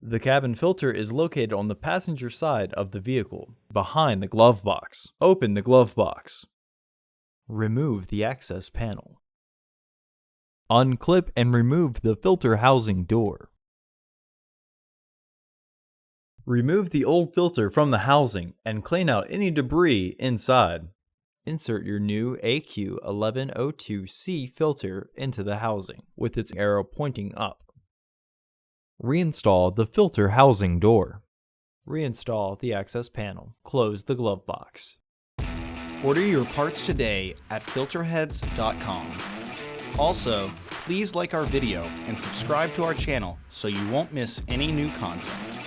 The cabin filter is located on the passenger side of the vehicle, behind the glove box. Open the glove box. Remove the access panel. Unclip and remove the filter housing door. Remove the old filter from the housing and clean out any debris inside. Insert your new AQ1102C filter into the housing, with its arrow pointing up. Reinstall the filter housing door. Reinstall the access panel. Close the glove box. Order your parts today at filterheads.com. Also, please like our video and subscribe to our channel so you won't miss any new content.